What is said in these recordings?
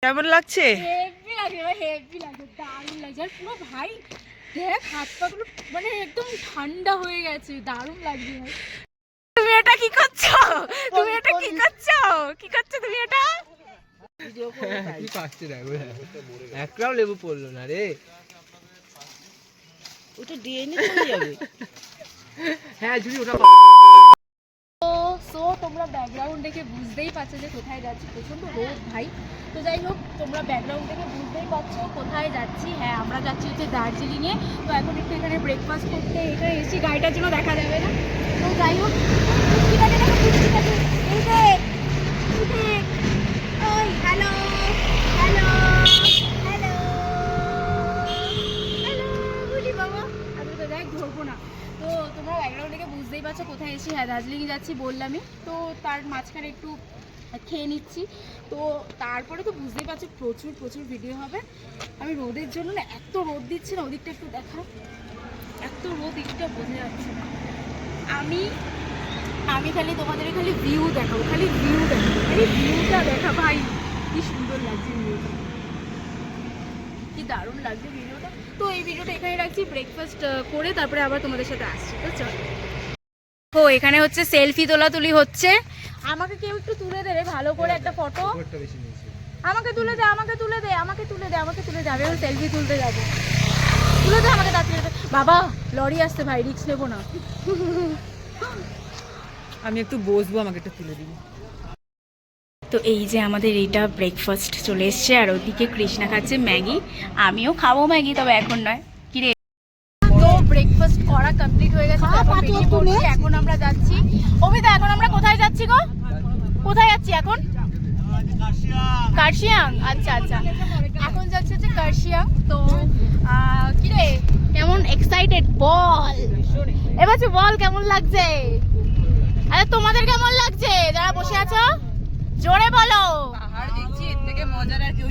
কেমন লাগছে? হেভি লাগে ভাই, হেভি লাগে, দারুণ লাগছে। আর পুরো ভাই দেখ হাত পাগুলো মানে একদম ঠান্ডা হয়ে গেছে, দারুণ লাগছে ভাই। তুমি এটা কি করছো? তুমি এটা কি করছো? কি করছো তুমি এটা? কি পাচ্ছে দেখো, একটাও লেবু পড়লো না রে। ওটা ডিএনএ চলে যাবে। হ্যাঁ যদি ওটা সো তোমরা ব্যাকগ্রাউন্ড দেখে বুঝতেই পারছো যে কোথায় যাচ্ছি, প্রচণ্ড রোদ ভাই। তো যাই হোক, তোমরা ব্যাকগ্রাউন্ড দেখে বুঝতেই পারছো কোথায় যাচ্ছি। হ্যাঁ, আমরা যাচ্ছি হচ্ছে দার্জিলিংয়ে। তো এখন একটু এখানে ব্রেকফাস্ট করতে এখানে এসেছি, গাড়িটার জন্য দেখা যাবে না। তো যাই হোক, ঠিক আছে দেখো, ঠিক আছে। এই যে ওই হ্যালো হ্যালো হ্যালো হ্যালো বুঝি বাবা, আমি তো দেখ ধরবো না। তো তোমরা ব্যাকগ্রাউন্ড থেকে বুঝতেই পারছো কোথায় এসেছি। হ্যাঁ, দার্জিলিংয়ে যাচ্ছি বললামই। তো তার মাঝখানে একটু খেয়ে নিচ্ছি। তো তারপরে তো বুঝতেই পারছো প্রচুর প্রচুর ভিডিও হবে। আমি রোদের জন্য না, এত রোদ দিচ্ছে না, ওদিকটা একটু দেখা, এত রোদ দিকটা বোঝা যাচ্ছে না। আমি খালি তোমাদের খালি ভিউ দেখাবো, খালি ভিউ দেখাবো, খালি ভিউটা দেখা ভাই, কি সুন্দর লাগছে ভিউটা, কি দারুণ লাগছে ভিডিওটা। তো এই ভিডিওটা এখানে রাখছি, ব্রেকফাস্ট করে তারপরে আবার তোমাদের সাথে আসছি। তো চল। ও এখানে হচ্ছে সেলফি তোলাতুলি হচ্ছে। আমাকে কেউ একটু তুলে দে রে ভালো করে একটা ফটো। আমাকে তুলে দে, আমাকে তুলে দে, আমাকে তুলে দে, আমাকে তুলে দে, আমি সেলফি তুলতে যাবো। তুলে দে আমাকে তাড়াতাড়ি। বাবা লরি আসছে ভাই, রিস্ক নেবো না। আমি একটু বসবো, আমাকে একটু তুলে দিবি। তো এই যে আমাদের এইটা ব্রেকফাস্ট চলে এসছে, আর ওদিকে কৃষ্ণা খাচ্ছে ম্যাগি। আমিও খাবো ম্যাগি, তবে এখন নয়। কি রে, তো ব্রেকফাস্ট করা কমপ্লিট হয়ে গেছে। এখন আমরা যাচ্ছি অবিতা, এখন আমরা কোথায় যাচ্ছি গো? কোথায় যাচ্ছি এখন? কার্শিয়াং। আচ্ছা আচ্ছা, এখন যাচ্ছে হচ্ছে কার্শিয়াং। তো কি রে, কেমন এক্সাইটেড বল এবার, বল কেমন লাগছে? আরে তোমাদের কেমন লাগছে যারা বসে আছো? জোরে বলো। পাহাড় দেখছি, এর থেকে মজার আর কেউ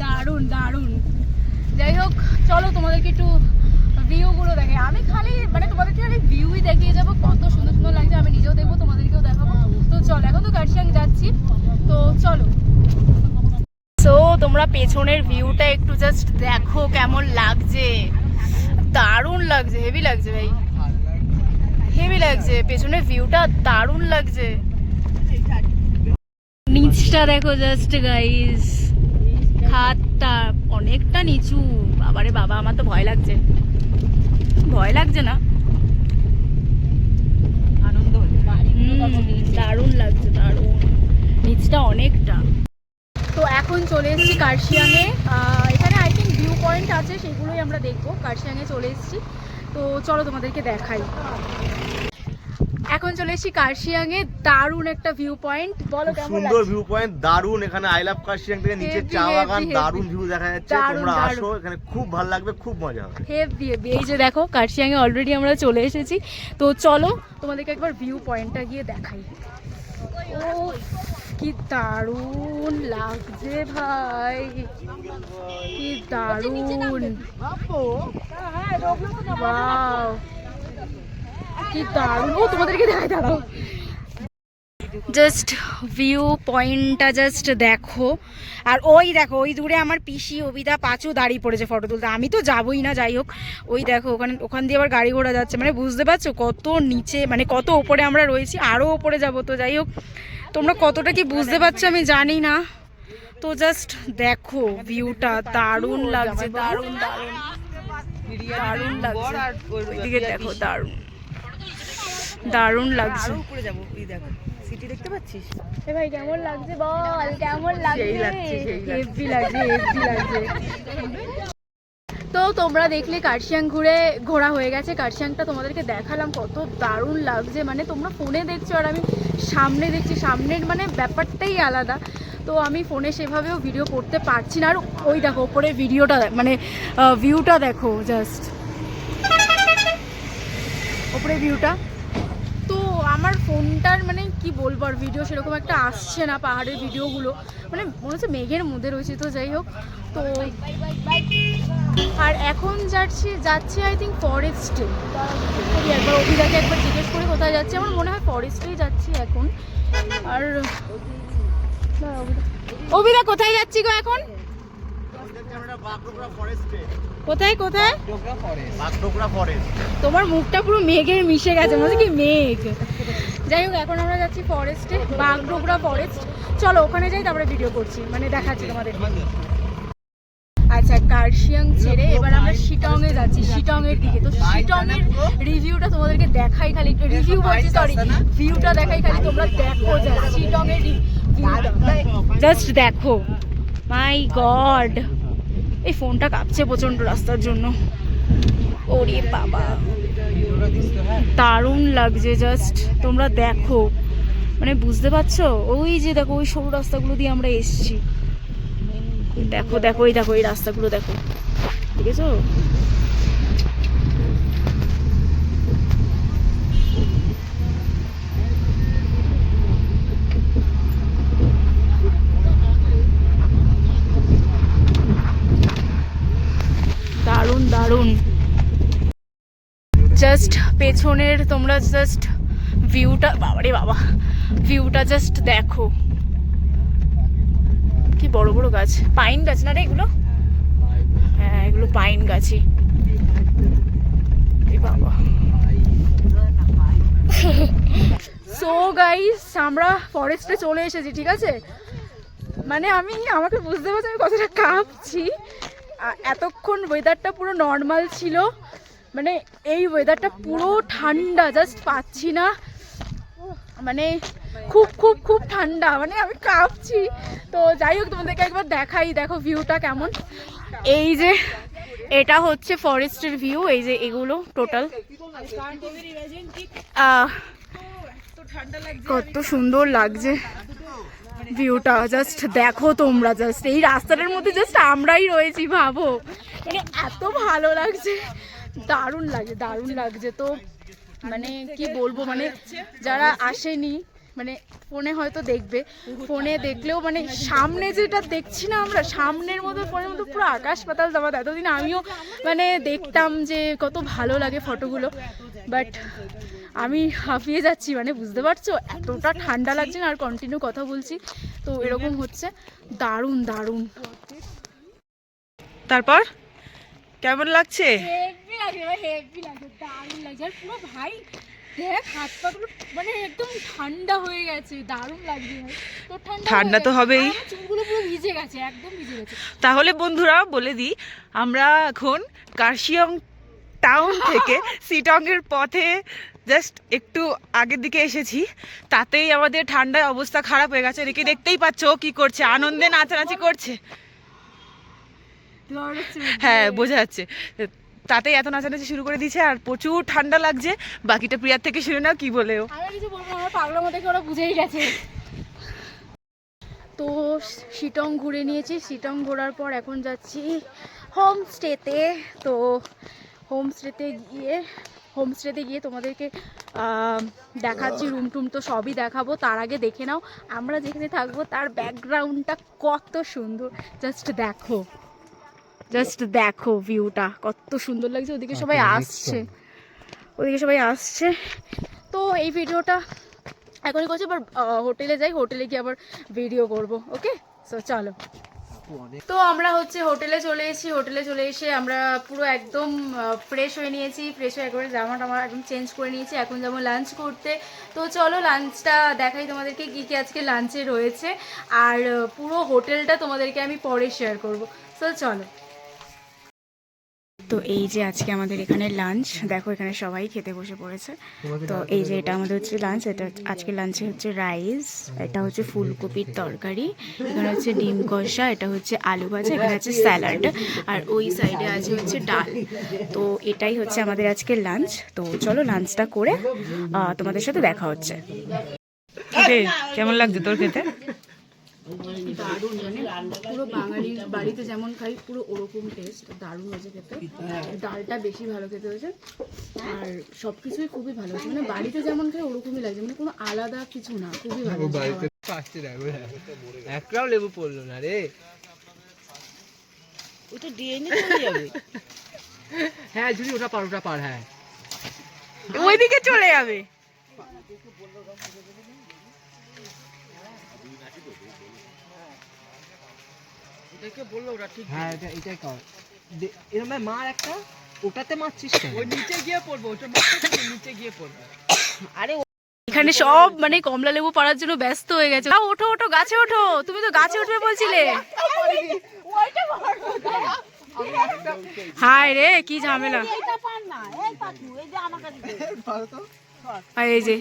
দারুণ দারুণ। যাই হোক, চলো তোমাদেরকে একটু ভিউগুলো দেখে। আমি খালি মানে তোমাদেরকে খালি ভিউই দেখিয়ে যাবো, কত সুন্দর সুন্দর লাগছে। আমি নিজেও দেখবো, তোমাদেরকেও দেখাবো। তো চলো, এখন তো কার্শিয়াং যাচ্ছি, তো চলো। সো তোমরা পেছনের ভিউটা একটু জাস্ট দেখো কেমন লাগছে, দারুণ লাগছে, হেভি লাগছে ভাই, হেভি লাগছে। পেছনের ভিউটা দারুণ লাগছে। নিচটা দেখো জাস্ট গাইস, খাতটা অনেকটা নিচু। বাবারে বাবা, আমার তো ভয় লাগছে। ভয় লাগছে না, আনন্দ হচ্ছে। দারুণ লাগছে, দারুণ। নিচটা অনেকটা। তো এখন চলে এসেছি কার্শিয়াংয়ে। এখানে আই থিঙ্ক ভিউ পয়েন্ট আছে, সেগুলোই আমরা দেখবো। কার্শিয়াংয়ে চলে এসেছি, তো চলো তোমাদেরকে দেখাই। এখন চলে এসেছি কার্শিয়াংয়ে, দারুণ একটা ভিউ পয়েন্ট। বলো কেমন লাগছে? সুন্দর ভিউ পয়েন্ট, দারুণ। এখানে আই লাভ কার্শিয়াং থেকে নিচে চা বাগান, দারুণ ভিউ দেখা যাচ্ছে। তোমরা আসো, এখানে খুব ভালো লাগবে, খুব মজা হবে। Heavy heavy. এই যে দেখো কার্শিয়াংয়ে অলরেডি আমরা চলে এসেছি। তো চলো তোমাদেরকে একবার ভিউ পয়েন্টটা গিয়ে দেখাই। ও কি দারুণ লাগছে ভাই, কি দারুণ, ওয়াও কি দারুণ। ও তোমাদেরকে দেখাই, দাঁড়াও। জাস্ট ভিউ পয়েন্টটা জাস্ট দেখো। আর ওই দেখো, ওই দূরে আমার পিসি অবিদা পাঁচু দাঁড়িয়ে পড়েছে ফটো তুলতে। আমি তো যাবোই না, যাই হোক। ওই দেখো ওখান দিয়ে আবার গাড়ি ঘোড়া যাচ্ছে, মানে বুঝতে পারছো কত নিচে, মানে কত ওপরে আমরা রয়েছি, আরও ওপরে যাবো। তো যাই হোক, তোমরা কতটা কি বুঝতে পারছো আমি জানি না। তো জাস্ট দেখো ভিউটা, দারুণ লাগছে, দারুণ দারুণ দারুণ লাগছে। ওইদিকে দেখো, দারুণ দারুণ লাগছে। উপরে যাবো, এই দেখো সিটি দেখতে পাচ্ছিস? এ ভাই কেমন লাগছে বল, কেমন লাগছে? সেই লাগছে, সেই লাগছে। হেভি লাগছে, হেভি লাগছে। তো তোমরা দেখলে কার্শিয়াং ঘোরা হয়ে গেছে। কার্শিয়াংটা তোমাদেরকে দেখালাম, কত দারুণ লাগছে। মানে তোমরা ফোনে দেখছো আর আমি সামনে দেখছি, সামনের মানে ব্যাপারটাই আলাদা। তো আমি ফোনে সেভাবেও ভিডিও করতে পারছি না। আর ওই দেখো ওপরে ভিডিওটা, মানে ভিউটা দেখো জাস্ট, ওপরে ভিউটা। তো আমার ফোনটার মানে কি বলবো, আর ভিডিও সেরকম একটা আসছে না, পাহাড়ের ভিডিওগুলো মানে মনে হচ্ছে মেঘের মধ্যে রয়েছে। তো যাই হোক, তো আর এখন যাচ্ছি আই থিঙ্ক ফরেস্টে। একবার অভিদাকে একবার জিজ্ঞেস করে কোথায় যাচ্ছি, আমার মনে হয় ফরেস্টেই যাচ্ছি এখন। আর অভিদা কোথায় যাচ্ছি গো এখন? কোথায় কোথায়? বাগডোগরা ফরেস্ট। তোমার মুখটা পুরো মেঘের মিশে গেছে, মনে হচ্ছে কি মেঘ। যাই হোক, এখন আমরা যাচ্ছি ফরেস্টে, বাগডোগরা ফরেস্ট। চলো ওখানে যাই, তারপরে ভিডিও করছি, মানে দেখাচ্ছি তোমাদের। আচ্ছা, কার্শিয়াং ছেড়ে এবার আমরা শিটং এ যাচ্ছি, শিটং এর দিকে। তো শিটং এর রিভিউটা তোমাদেরকে দেখাই, খালি রিভিউ বলছি, সরি ভিউটা দেখাই, খালি তোমরা দেখো জাস্ট শিটং এর ভিউটা জাস্ট দেখো। মাই গড, এই ফোনটা কাঁপছে প্রচন্ড রাস্তার জন্য। ওরে বাবা, দারুণ লাগছে জাস্ট, তোমরা দেখো, মানে বুঝতে পারছো? ওই যে দেখো, ওই সরু রাস্তাগুলো দিয়ে আমরা এসছি, দেখো দেখো, এই দেখো এই রাস্তাগুলো দেখো, দেখেছো? দারুণ দারুণ, জাস্ট পেছনের তোমরা জাস্ট ভিউটা, বাবারে বাবা, ভিউটা জাস্ট দেখো, কি বড় বড় গাছ, পাইন গাছ না রে এগুলো? হ্যাঁ, এগুলো পাইন গাছই। বাবা, সো গাইস, আমরা ফরেস্টে চলে এসেছি, ঠিক আছে? মানে আমাকে বুঝতে পারছি আমি কতটা কাঁপছি। এতক্ষণ ওয়েদারটা পুরো নর্মাল ছিল, মানে এই ওয়েদারটা পুরো ঠান্ডা, জাস্ট পাচ্ছি না, মানে খুব খুব খুব ঠান্ডা, মানে আমি কাঁপছি। তো যাই হোক, তোমাদেরকে একবার দেখাই, দেখো ভিউটা কেমন। এই যে এটা হচ্ছে ফরেস্টের ভিউ, এই যে এগুলো টোটাল, কত সুন্দর লাগছে ভিউটা, জাস্ট দেখো তোমরা, জাস্ট এই রাস্তাটার মধ্যে জাস্ট আমরাই রয়েছি, ভাবো, মানে এত ভালো লাগছে, দারুণ লাগছে, দারুণ লাগছে। তো মানে কি বলবো, মানে যারা আসেনি, মানে ফোনে হয়তো দেখবে, ফোনে দেখলেও মানে সামনে যেটা দেখছি না আমরা, সামনের মতো ফোনের মতো পুরো আকাশ পাতাল তফাৎ। এতদিন আমিও মানে দেখতাম যে কত ভালো লাগে ফটোগুলো, বাট আমি হাঁপিয়ে যাচ্ছি, মানে বুঝতে পারছো এতটা ঠান্ডা লাগছে না, আর কন্টিনিউ কথা বলছি, তো এরকম হচ্ছে, দারুণ দারুণ। তারপর কেমন লাগছে? হেভি লাগে, হেভি লাগে, দারুণ লাগছে। আর পুরো ভাই দেখ, হাত পাগুলো মানে একদম ঠান্ডা হয়ে গেছে, দারুণ লাগছে ভাই। তো ঠান্ডা তো হবেই, চুলগুলো পুরো ভিজে গেছে, একদম ভিজে গেছে। তাহলে বন্ধুরা বলে দিই, আমরা এখন কার্শিয়াং টাউন থেকে শিটং এর পথে জাস্ট একটু আগের দিকে এসেছি, তাতেই আমাদের ঠান্ডায় অবস্থা খারাপ হয়ে গেছে। এদিকে দেখতেই পাচ্ছ ও কি করছে, আনন্দে নাচানাচি করছে। হ্যাঁ, বোঝা যাচ্ছে, তাতেই এত নাচানাচি শুরু করে দিয়েছে, আর প্রচুর ঠান্ডা লাগছে। বাকিটা প্রিয়ার থেকে শুনে নাও কি বলেও। আমি কিছু বলবো, আমার পাগলামো দেখে ওরা বুঝেই গেছে। তো শিটং ঘুরে নিয়েছি, শিটং ঘোরার পর এখন যাচ্ছি হোমস্টেতে। তো হোমস্টেতে গিয়ে তোমাদেরকে দেখাচ্ছি, রুম টুম তো সবই দেখাবো। তার আগে দেখে নাও আমরা যেখানে থাকবো তার ব্যাকগ্রাউন্ডটা কত সুন্দর, জাস্ট দেখো, জাস্ট দেখো ভিউটা কত সুন্দর লাগছে। ওদিকে সবাই আসছে, তো এই ভিডিওটা এখনই করছি, এবার হোটেলে যাই, হোটেলে গিয়ে আবার ভিডিও করব। ওকে, সো চলো। তো আমরা হোটেলে চলে এসেছি, হোটেলে চলে এসে আমরা পুরো একদম ফ্রেশ হয়ে নিয়েছি, ফ্রেশ হয়ে একবারে জামা টামা একদম চেঞ্জ করে নিয়েছি, এখন যাবো লাঞ্চ করতে। তো চলো লাঞ্চটা দেখাই তোমাদেরকে, কী কী আজকে লাঞ্চে রয়েছে, আর পুরো হোটেলটা তোমাদেরকে আমি পরে শেয়ার করবো। তো চলো। তো এই যে আজকে আমাদের এখানে লাঞ্চ, দেখো এখানে সবাই খেতে বসে পড়েছে। তো এই যে এটা আমাদের হচ্ছে লাঞ্চ, এটা আজকে লাঞ্চে হচ্ছে রাইস, এটা হচ্ছে ফুলকপির তরকারি, এখানে হচ্ছে ডিম কষা, এটা হচ্ছে আলু ভাজা, এখানে আছে স্যালাড, আর ওই সাইডে আছে হচ্ছে ডাল। তো এটাই হচ্ছে আমাদের আজকে লাঞ্চ। তো চলো লাঞ্চটা করে তোমাদের সাথে দেখা হচ্ছে। কেমন লাগছে তোর খেতে? দারুণ, মানে পুরো বাঙালির বাড়িতে যেমন খাই পুরো ওরকম টেস্ট, দারুণ হয়েছে খেতে। ডালটা বেশি ভালো খেতে হয়েছে, আর সব কিছুই খুবই ভালো হয়েছে, মানে বাড়িতে যেমন খাই ওরকমই লাগছে, মানে কোনো আলাদা কিছু না, খুবই ভালো। একটাও লেবু পড়লো না রে, ওটা ডিএনএ চলে যাবে। হ্যাঁ যদি ওটা পার, হ্যাঁ ওইদিকে চলে যাবে। এটাকে বললো ওরা ঠিক হ্যাঁ এটাই কর এরকম মার একটা ওটাতে মারছিস ওই নিচে গিয়ে পড়বো ওটা মারতে নিচে গিয়ে পড়বে আরে এখানে সব মানে কমলা লেবু পাড়ার জন্য ব্যস্ত হয়ে গেছে। ওঠো ওঠো গাছে ওঠো, তুমি তো গাছে উঠবে বলছিলে। হায় রে কি ঝামেলা। আর এই যে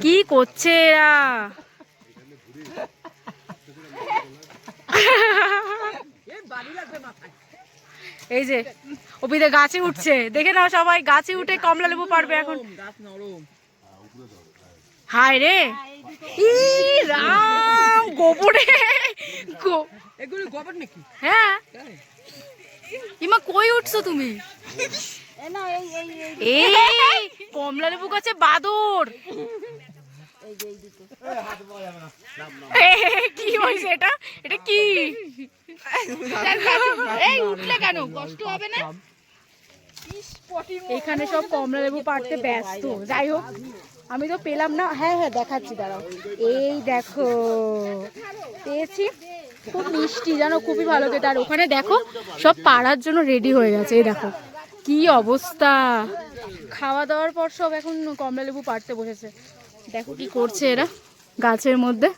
কি করছে এরা, এই যে অপিতে গাছে উঠছে, দেখে নাও সবাই গাছে উঠে কমলা লেবু পারবে এখন। হায় রে ই রাম গোবরে এগুলো গোবর নাকি? হ্যাঁ ইমা কই উঠছো তুমি? এই কমলা লেবু গাছে বাদর। কি হয়েছে এটা? এটা কি? এই উঠলে কেন? কষ্ট হবে না? এখানে সব কমলা লেবু পাড়তে ব্যস্ত। যাই হোক আমি তো পেলাম না। হ্যাঁ হ্যাঁ দেখাচ্ছি, দাঁড়াও। এই দেখো পেয়েছি, খুব মিষ্টি জানো, খুবই ভালো খেতে। আর ওখানে দেখো সব পাড়ার জন্য রেডি হয়ে গেছে। এই দেখো কি অবস্থা, খাওয়া দাওয়ার পর সব এখন কমলা লেবু পাড়তে বসেছে। দেখো কি করছে এরা গাছের মধ্যে।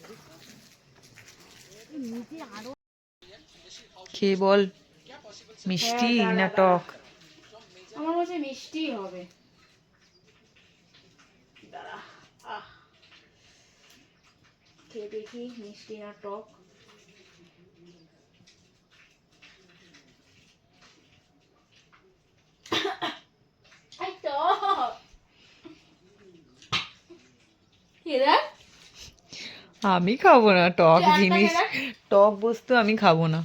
খেয়ে বল মিষ্টি না টক? আমার মনে হচ্ছে মিষ্টি হবে। খেয়ে দেখি মিষ্টি না টক। আমি খাবো না টক জিনিস, টক বস্তু আমি খাবো না।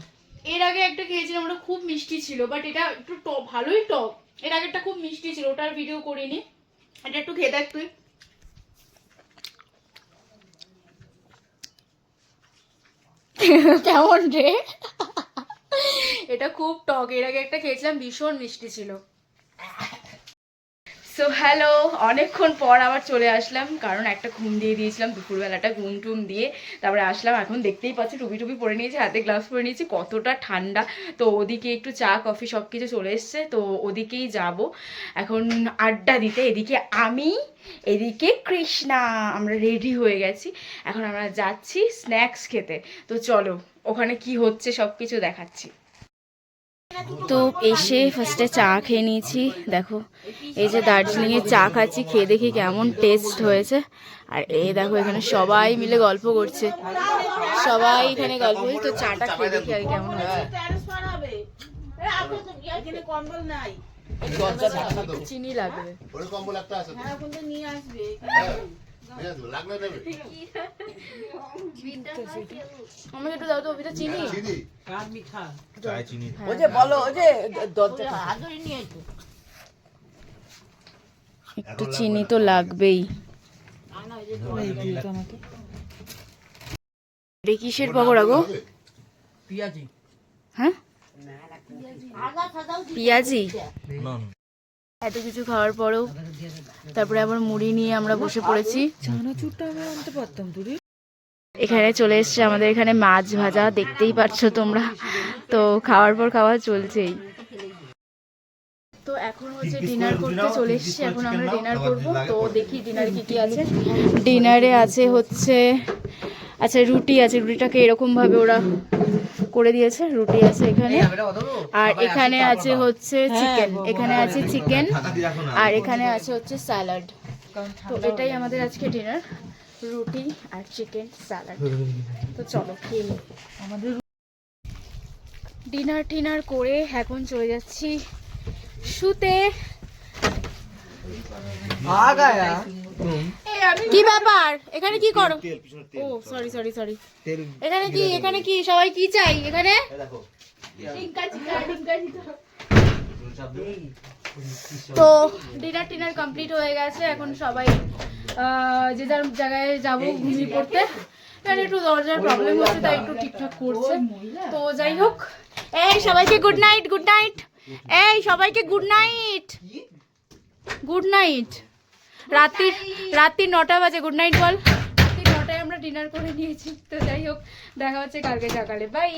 এর আগে একটা খেয়েছিলাম, ওটা খুব মিষ্টি ছিল, বাট এটা একটু টক, ভালোই টক। এর আগে একটা খুব মিষ্টি ছিল, ওটার ভিডিও করিনি। এটা একটু খেয়ে দেখ তুই। কেমন রে? এটা খুব টক। এর আগে একটা খেয়েছিলাম, ভীষণ মিষ্টি ছিল। সো হ্যালো, অনেকক্ষণ পর আবার চলে আসলাম, কারণ একটা ঘুম দিয়ে দিয়েছিলাম দুপুরবেলাটা, ঘুম টুম দিয়ে তারপরে আসলাম। এখন দেখতেই পাচ্ছি টুপি টুপি পরে নিয়েছি, হাতে গ্লাভস পরে নিয়েছি, কতটা ঠান্ডা। তো ওদিকে একটু চা কফি সব কিছু চলে এসছে, তো ওদিকেই যাব এখন আড্ডা দিতে। এদিকে আমি, এদিকে কৃষ্ণা, আমরা রেডি হয়ে গেছি। এখন আমরা যাচ্ছি স্ন্যাক্স খেতে। তো চলো ওখানে কি হচ্ছে সব কিছু দেখাচ্ছি। তো এসে ফার্স্টে চা খেয়ে নিয়েছি। দেখো এই যে দার্জিলিংয়ের চা খাচ্ছি, খেয়ে দেখি কেমন টেস্ট হয়েছে। আর এই দেখো এখানে সবাই মিলে গল্প করছে, সবাই এখানে গল্প করছে। তো চাটা খেয়ে দেখি আর কেমন হয়েছে। চিনি লাগবে, আমাকে একটু দাও তো অভিটা চিনি। একটু চিনি তো লাগবেই। কিসের পকোড়া গো? পিয়াজি। হ্যাঁ পিয়াজি। এত কিছু খাওয়ার পরেও তারপরে আবার মুড়ি নিয়ে আমরা বসে পড়েছি। এখানে চলে এসছে আমাদের এখানে মাছ ভাজা, দেখতেই পাচ্ছ তোমরা। তো খাওয়ার পর খাওয়া চলছেই। তো এখন হচ্ছে ডিনার করতে চলে এসেছি, এখন আমরা ডিনার করব। তো দেখি ডিনারে কি কি আছে। ডিনারে আছে হচ্ছে, আচ্ছা রুটি আছে, রুটিটাকে এরকম ভাবে ওরা করে দিয়েছে। রুটি আছে এখানে, আর এখানে আছে হচ্ছে চিকেন, এখানে আছে চিকেন, আর এখানে আছে হচ্ছে স্যালাড। তো এটাই আমাদের আজকে ডিনার, রুটি আর চিকেন স্যালাড। তো চলো খেয়ে নিই। আমাদের ডিনার টিনার করে এখন চলে যাচ্ছি শুতে। কি ব্যাপার এখানে কি করো? ও সরি সরি সরি, এখানে কি সবাই কি চাই এখানে? তো ডিনার টিনার কমপ্লিট হয়ে গেছে, এখন সবাই যে যার জায়গায় যাবো ঘুমিয়ে পড়তে। এখানে একটু দরজার প্রবলেম হচ্ছে, তাই একটু ঠিকঠাক করছে। তো যাই হোক, এই সবাইকে গুড নাইট, গুড নাইট। এই সবাইকে গুড নাইট, গুড নাইট। রাত্রি 9টা বাজে, গুড নাইট বল। রাত্রি 9টা পুরোটাই আমরা ডিনার করে নিয়েছি। তো যাই হোক, দেখা হচ্ছে কালকে সকালে, বাই।